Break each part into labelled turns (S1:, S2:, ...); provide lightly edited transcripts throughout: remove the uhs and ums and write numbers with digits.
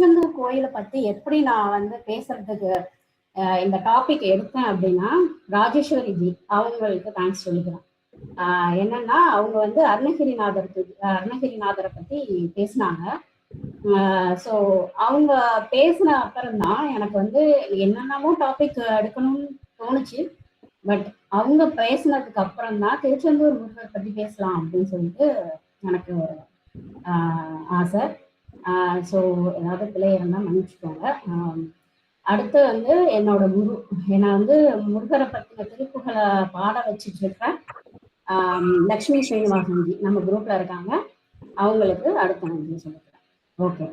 S1: திருச்செந்தூர் கோயிலை பத்தி எப்படி நான் வந்து பேசுறதுக்கு இந்த டாபிக் எடுத்தேன் அப்படின்னா, ராஜேஸ்வரி ஜி அவங்களுக்கு தேங்க்ஸ் சொல்லிக்கிறேன். என்னன்னா அவங்க வந்து அருணகிரிநாதரை பத்தி பேசினாங்க. ஸோ அவங்க பேசின அப்புறம் தான் எனக்கு வந்து என்னென்னமோ டாபிக் எடுக்கணும்னு தோணுச்சு. பட் அவங்க பேசினதுக்கு அப்புறம் தான் திருச்செந்தூர் முருகர் பத்தி பேசலாம் அப்படின்னு சொல்லிட்டு எனக்கு ஆசை. ஸோ ஏதாவது பிள்ளை இருந்தால் மன்னிச்சுக்கோங்க. அடுத்து வந்து என்னோட குரு, என்னை வந்து முருகரை பற்றின திருப்புகளை பாட வச்சுட்டு இருக்கேன் லக்ஷ்மி ஸ்ரீனிவாசன்ஜி நம்ம குரூப்ல இருக்காங்க. அவங்களுக்கு அடுத்த நன்றி சொல்லிக்கிறேன். ஓகே.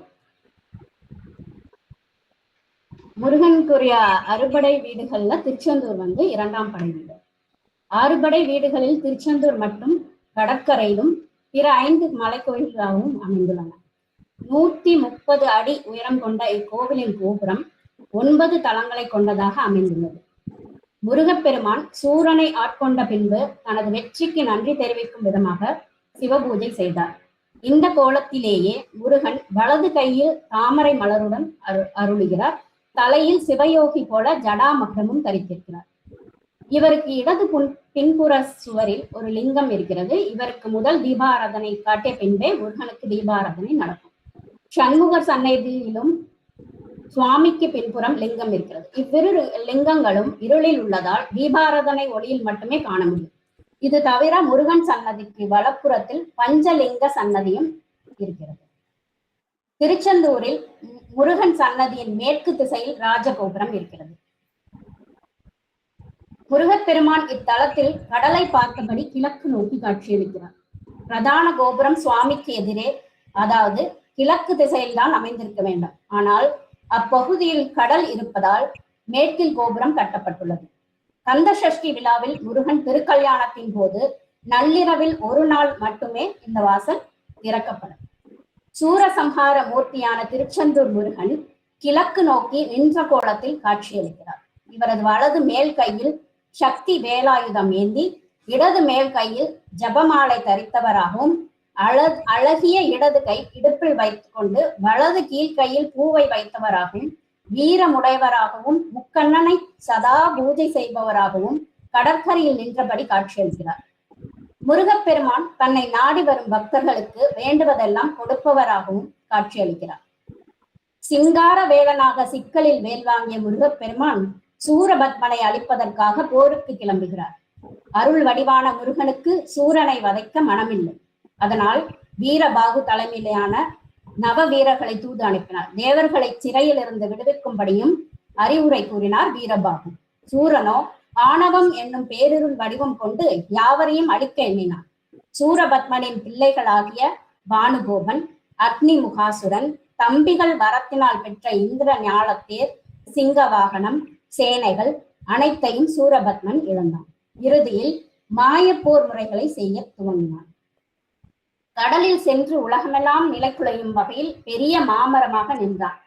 S1: முருகனுக்குரிய அறுபடை வீடுகள்ல திருச்செந்தூர் வந்து 2ஆம் படை வீடு. ஆறுபடை வீடுகளில் திருச்செந்தூர் மட்டும் கடற்கரையிலும் பிற 5 மலைக்கோயில்களாகவும் அமைந்துள்ளன. 130 அடி உயரம் கொண்ட இக்கோவிலின் கோபுரம் 9 தளங்களை கொண்டதாக அமைந்துள்ளது. முருகப்பெருமான் சூரனை ஆட்கொண்ட பின்பு தனது வெற்றிக்கு நன்றி தெரிவிக்கும் விதமாக சிவபூஜை செய்தார். இந்த கோலத்திலேயே முருகன் வலது கையில் தாமரை மலருடன் அருளுகிறார். தலையில் சிவயோகி போல ஜடாமகுடமும் தரித்திருக்கிறார். இவருக்கு இடது பின்புற சுவரில் ஒரு லிங்கம் இருக்கிறது. இவருக்கு முதல் தீபாராதனை காட்டிய பின்பே முருகனுக்கு தீபாராதனை நடக்கும். சண்முகர் சன்னதியிலும் சுவாமிக்கு பின்புறம் லிங்கம் இருக்கிறது. இவ்விரு லிங்கங்களும் இருளில் உள்ளதால் தீபாராதனை ஒளியில் மட்டுமே காண முடியும். இது தவிர முருகன் சன்னதிக்கு வலப்புறத்தில் பஞ்சலிங்க சன்னதியும் இருக்கிறது. திருச்செந்தூரில் முருகன் சன்னதியின் மேற்கு திசையில் ராஜகோபுரம் இருக்கிறது. முருகப்பெருமான் இத்தலத்தில் கடலை பார்த்தபடி கிழக்கு நோக்கி காட்சியளிக்கிறார். பிரதான கோபுரம் சுவாமிக்கு எதிரே, அதாவது கிழக்கு திசையில் தான் அமைந்திருக்க வேண்டும். ஆனால் அப்பகுதியில் கடல் இருப்பதால் மேற்கில் கோபுரம் கட்டப்பட்டுள்ளது. கந்த சஷ்டி விழாவில் முருகன் திருக்கல்யாணத்தின் போது நள்ளிரவில் ஒரு நாள் மட்டுமே இந்த வாசல் திறக்கப்படும். சூரசம்ஹார மூர்த்தியான திருச்செந்தூர் முருகன் கிழக்கு நோக்கி நின்ற கோலத்தில் காட்சியளிக்கிறார். இவரது வலது மேல் கையில் சக்தி வேலாயுதம் ஏந்தி, இடது மேல் கையில் ஜபமாலை தரித்தவராகவும், அழகிய இடது கை இடுப்பில் வைத்துக் கொண்டு வலது கீழ்கையில் பூவை வைத்தவராகவும், வீரமுடையவராகவும், முக்கண்ணனை சதா பூஜை செய்பவராகவும் கடற்கரையில் நின்றபடி காட்சியளிக்கிறார். முருகப்பெருமான் தன்னை நாடி வரும் பக்தர்களுக்கு வேண்டுவதெல்லாம் கொடுப்பவராகவும் காட்சியளிக்கிறார். சிங்கார வேலனாக சிக்கலில் வேல் வாங்கிய முருகப்பெருமான் சூரபத்மனை அழிப்பதற்காக போருக்கு கிளம்புகிறார். அருள் வடிவான முருகனுக்கு சூரனை வதைக்க மனமில்லை. அதனால் வீரபாகு தலைமையிலான நவ வீரர்களை தூது அனுப்பினார். தேவர்களை சிறையில் இருந்து விடுவிக்கும்படியும் அறிவுரை கூறினார் வீரபாகு. சூரனோ ஆணவம் என்னும் பேரிருள் வடிவம் கொண்டு யாவரையும் அழிக்க எண்ணினார். சூரபத்மனின் பிள்ளைகளாகிய பானுகோபன், அக்னி முகாசுரன், தம்பிகள் வரத்தினால் பெற்ற இந்திர ஞாலத்தேர், சிங்க வாகனம், சேனைகள் அனைத்தையும் சூரபத்மன் இழந்தான். இறுதியில் மாய போர் முறைகளை செய்ய துவங்கினான். கடலில் சென்று உலகமெல்லாம் நிலைக்குலையும் வகையில் பெரிய மாமரமாக நின்றான்.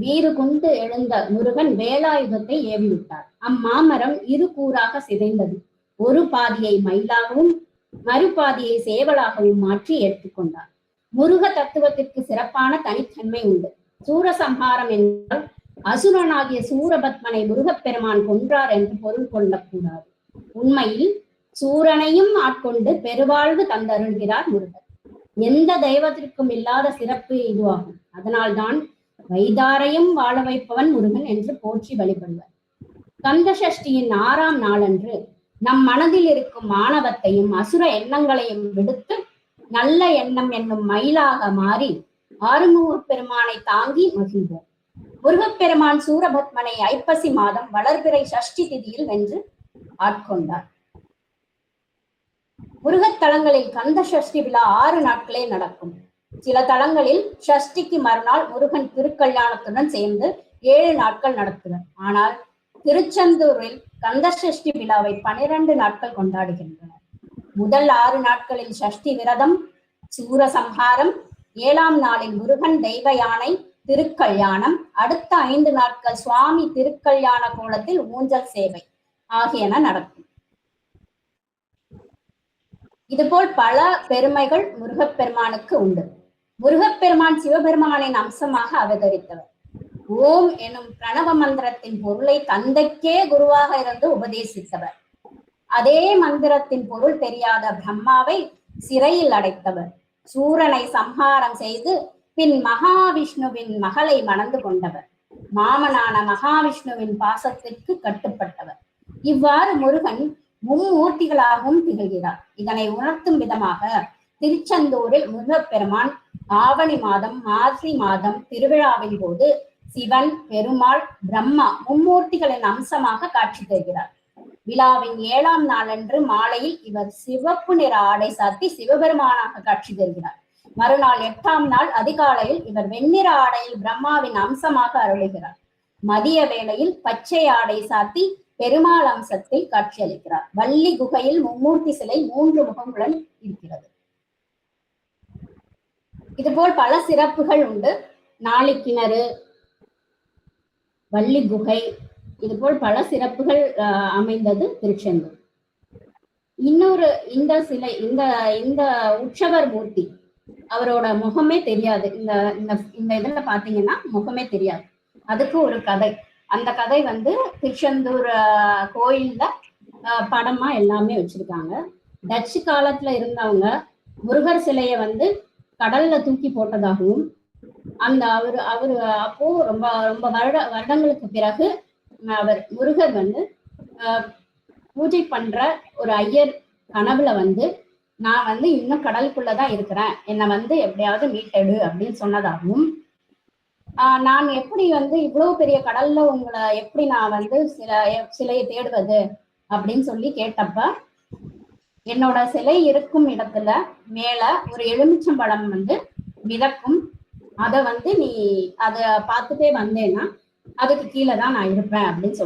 S1: வீறு கொண்டு எழுந்த முருகன் வேலாயுதத்தை ஏவிவிட்டார். அம்மாமரம் 2 கூறாக சிதைந்தது. ஒரு பாதியை மயிலாகவும் மறுபாதியை சேவலாகவும் மாற்றி எடுத்துக்கொண்டார். முருக தத்துவத்திற்கு சிறப்பான தனித்தன்மை உண்டு. சூரசம்ஹாரம் என்றால் அசுரனாகிய சூரபத்மனை முருகப்பெருமான் கொன்றார் என்று பொருள் கொள்ளக்கூடாது. உண்மையில் சூரனையும் ஆட்கொண்டு பெருவாழ்வு தந்தருள்கிறார் முருகர். எந்த தெய்வத்திற்கும் இல்லாத சிறப்பு இதுவாகும். அதனால்தான் வைதாரையும் வாழ வைப்பவன் முருகன் என்று போற்றி வழிபடுவர். கந்த சஷ்டியின் 6ஆம் நாளன்று நம் மனதில் இருக்கும் மானவத்தையும் அசுர எண்ணங்களையும் விடுத்து நல்ல எண்ணம் என்னும் மயிலாக மாறி ஆறுமுகப் பெருமானை தாங்கி மகிழ்வோம். முருகப்பெருமான் சூரபத்மனை ஐப்பசி மாதம் வளர்பிறை சஷ்டி திதியில் வென்று ஆட்கொண்டார். முருகத்தலங்களில் கந்த சஷ்டி விழா 6 நாட்களே நடக்கும். சில தலங்களில் சஷ்டிக்கு மறுநாள் முருகன் திருக்கல்யாணத்துடன் சேர்ந்து 7 நாட்கள் நடத்துவர். ஆனால் திருச்செந்தூரில் கந்த சஷ்டி விழாவை 12 நாட்கள் கொண்டாடுகின்றனர். முதல் 6 நாட்களில் சஷ்டி விரதம், சூரசம்ஹாரம், 7ஆம் நாளில் முருகன் தெய்வ யானை திருக்கல்யாணம், அடுத்த 5 நாட்கள் சுவாமி திருக்கல்யாண கோலத்தில் ஊஞ்சல் சேவை ஆகியன நடக்கும். இதுபோல் பல பெருமைகள் முருகப்பெருமானுக்கு உண்டு. முருகப்பெருமான் சிவபெருமானின் அம்சமாக அவதரித்தவர். ஓம் எனும் பிரணவ மந்திரத்தின் பொருளை தந்தைக்கே குருவாக இருந்து உபதேசித்தவர். அதே மந்திரத்தின் பொருள் தெரியாத பிரம்மாவை சிறையில் அடைத்தவர். சூரனை சம்ஹாரம் செய்து பின் மகாவிஷ்ணுவின் மகளை மணந்து கொண்டவர். மாமனான மகாவிஷ்ணுவின் பாசத்திற்கு கட்டுப்பட்டவர். இவ்வாறு முருகன் மும்மூர்த்திகளாகவும் திகழ்கிறார். இதனை உணர்த்தும் விதமாக திருச்செந்தூரில் முருகப்பெருமான் ஆவணி மாதம் மாசி மாதம் திருவிழாவின் போது சிவன், பெருமாள், பிரம்மா மும்மூர்த்திகளின் அம்சமாக காட்சி தருகிறார். விழாவின் 7ஆம் நாளன்று மாலையில் இவர் சிவப்பு நிற ஆடை சாத்தி சிவபெருமானாக காட்சி தருகிறார். மறுநாள் 8ஆம் நாள் அதிகாலையில் இவர் வெண்ணிற ஆடையில் பிரம்மாவின் அம்சமாக அருளுகிறார். மதிய வேளையில் பச்சை ஆடை சாத்தி பெருமாள் அம்சத்தில் காட்சியளிக்கிறார். வள்ளி குகையில் மும்மூர்த்தி சிலை 3 முகங்களுடன் இருக்கிறது. இதுபோல் பல சிறப்புகள் உண்டு. நாளிக்கிணறு, வள்ளி குகை, இதுபோல் பல சிறப்புகள் அமைந்தது திருச்செந்தூர். இன்னொரு இந்த சிலை, இந்த உற்சவர் மூர்த்தி, அவரோட முகமே தெரியாது. இந்த இதுல பாத்தீங்கன்னா முகமே தெரியாது. அதுக்கு ஒரு கதை. அந்த கதை திருச்செந்தூர் கோயில்ல படமா எல்லாமே வச்சிருக்காங்க. டச்சு காலத்துல இருந்தவங்க முருகர் சிலைய கடல்ல தூக்கி போட்டதாகவும், அவரு அப்போ ரொம்ப ரொம்ப வருடங்களுக்கு பிறகு அவர் முருகர் பூஜை பண்ற ஒரு ஐயர் கனவுல நான் இன்னும் கடலுக்குள்ளதான் இருக்கிறேன், என்னை எப்படியாவது மீட்டெடு அப்படின்னு சொன்னதாகவும், நான் எப்படி இவ்வளவு பெரிய கடல்ல உங்களை எப்படி நான் சிலையை தேடுவது அப்படின்னு சொல்லி கேட்டப்ப, என்னோட சிலை இருக்கும் இடத்துல மேல ஒரு எலுமிச்சம்பழம் மிதக்கும், அத நீ அத பார்த்துட்டே வந்தேன்னா அதுக்கு கீழே தான் நான் இருப்பேன் அப்படின்னு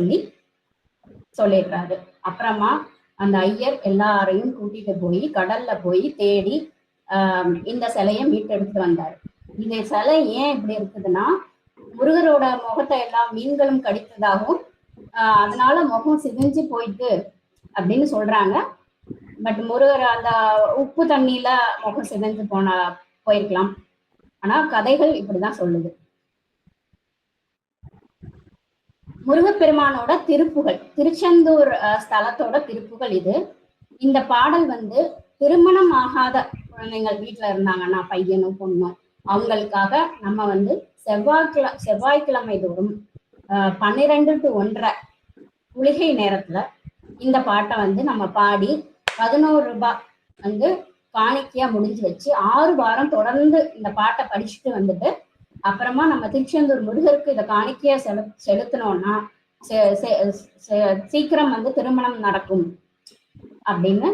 S1: சொல்லிடுறாரு. அப்புறமா அந்த ஐயர் எல்லாரையும் கூட்டிட்டு போய் கடல்ல போய் தேடி இந்த சிலையை மீட்டெடுத்து வந்தாரு. இந்த சிலை ஏன் இப்படி இருக்குதுன்னா, முருகரோட முகத்தை எல்லா மீன்களும் கடித்ததாகவும் அதனால முகம் சிதைஞ்சு போயிட்டு அப்படின்னு சொல்றாங்க. பட் முருகர் அந்த உப்பு தண்ணியில முகம் சிதைஞ்சு போயிருக்கலாம். ஆனா கதைகள் இப்படிதான் சொல்லுது. முருகப்பெருமானோட திருப்புகள், திருச்செந்தூர் ஸ்தலத்தோட திருப்புகள் இது. இந்த பாடல் திருமணம் ஆகாத குழந்தைகள் வீட்டுல இருந்தாங்கன்னா, பையனும் பொண்ணும், அவங்களுக்காக நம்ம செவ்வாய்க்கிழமை தோறும் 12 to 1:30 குளிகை நேரத்துல இந்த பாட்டை நம்ம பாடி 11 ரூபாய் காணிக்கையா முடிஞ்சு வச்சு 6 வாரம் தொடர்ந்து இந்த பாட்டை படிச்சுட்டு அப்புறமா நம்ம திருச்செந்தூர் முருகருக்கு இதை காணிக்கையா செலுத்தினோம்னா சீக்கிரம் திருமணம் நடக்கும் அப்படின்னு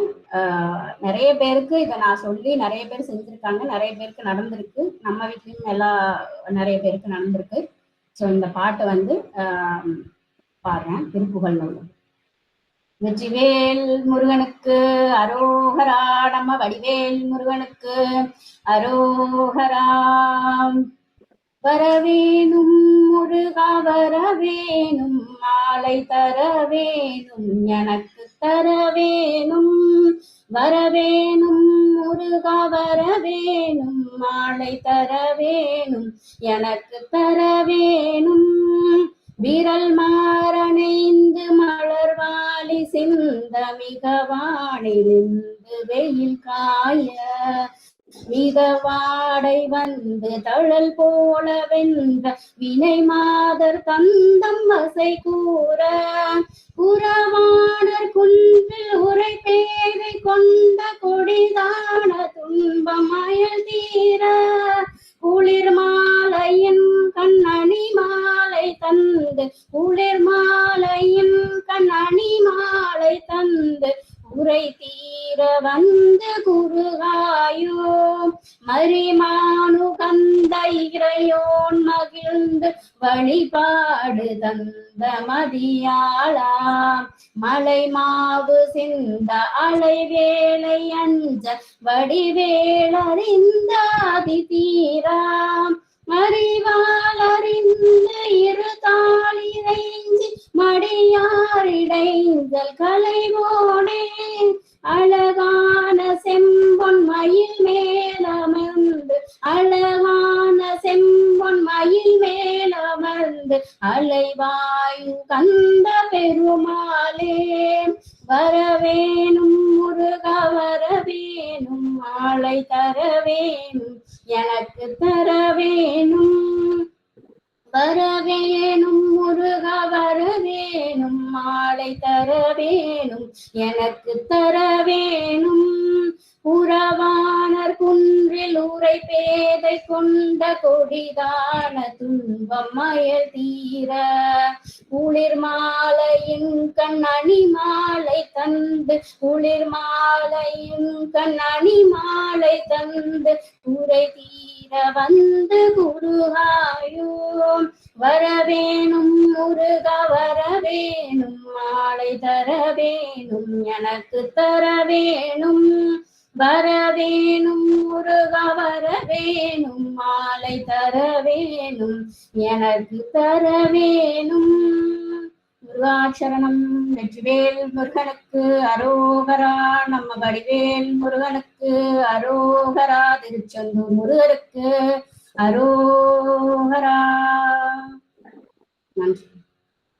S1: நிறைய பேருக்கு இதை நான் சொல்லி நிறைய பேர் செஞ்சிருக்காங்க. நிறைய பேருக்கு நடந்திருக்கு. நம்ம வீட்லயும் நிறைய பேருக்கு நடந்திருக்கு. ஸோ இந்த பாட்டு பாடுறேன். திருப்புகழ் நூல். வெற்றிவேல் முருகனுக்கு அரோகரா, நம்ம வடிவேல் முருகனுக்கு அரோகரா. வரவேணும் முருகா வரவேணும், மாலை தரவேணும் எனக்கு தரவேணும். வரவேணும் முருகா வரவேணும், மாலை தரவேணும் எனக்கு தரவேணும். விரல் மாறணைந்து மலர்வாலி சிந்த மிகவானிலிருந்து வெயில் காய, மிகவாடை தழல் போல வென்ற வினை மாதர் தந்தம் வசை கூற, புறவாடர் குன்றில் உரை பேரை கொண்ட கொடிதான துன்பம் அயல் தீர, குளிர் மாலையின் கண்ணணி மாலை தந்து, குளிர் மாலையின் கண்ணணி மாலை தந்து உரை தீர குருகாயோ. மரிமானு கந்த இறையோன் மகிழ்ந்து வழிபாடு தந்த மதியாளா, மலை மாவு சிந்த அலை வேலை அஞ்ச வடிவேலறிந்த அதி தீரா, அறிவாளறிந்து இரு தாளிரைஞ்சி மடியாரிடைந்தல் கலைவோனே, அழகான செம்பொன் மயில் மேலமர்ந்து, அழகான செம்பொன் மயில் மேலமர்ந்து தந்து அலைவாயும் கந்த பெருமாளே வரவேணும் முருக வரவேணும் மாலை தரவேணும் எனக்கு தரவேணும் வரவேணும் முருக வரவேணும் மாலை தரவேணும் எனக்கு தரவேணும் உறவானர் குன்றில் உரை பேதை கொண்ட கொடிதான துன்பம் மயல் தீர குளிர் மாலையின் கண்ணணி மாலை தந்து குளிர் மாலையின் கண்ணணி மாலை தந்து உரை தீர வந்து குருகாயோ வரவேணும் முருக வரவேணும் மாலை தரவேணும் எனக்கு தரவேணும் வரவேணும் முருக வரவேணும் மாலை தரவேணும் எனக்கு தரவேணும். முருகாச்சரணம். வெற்றிவேல் முருகனுக்கு அரோகரா. நம்ம வடிவேல் முருகனுக்கு அரோகரா. திருச்செந்தூர் முருகனுக்கு அரோகரா.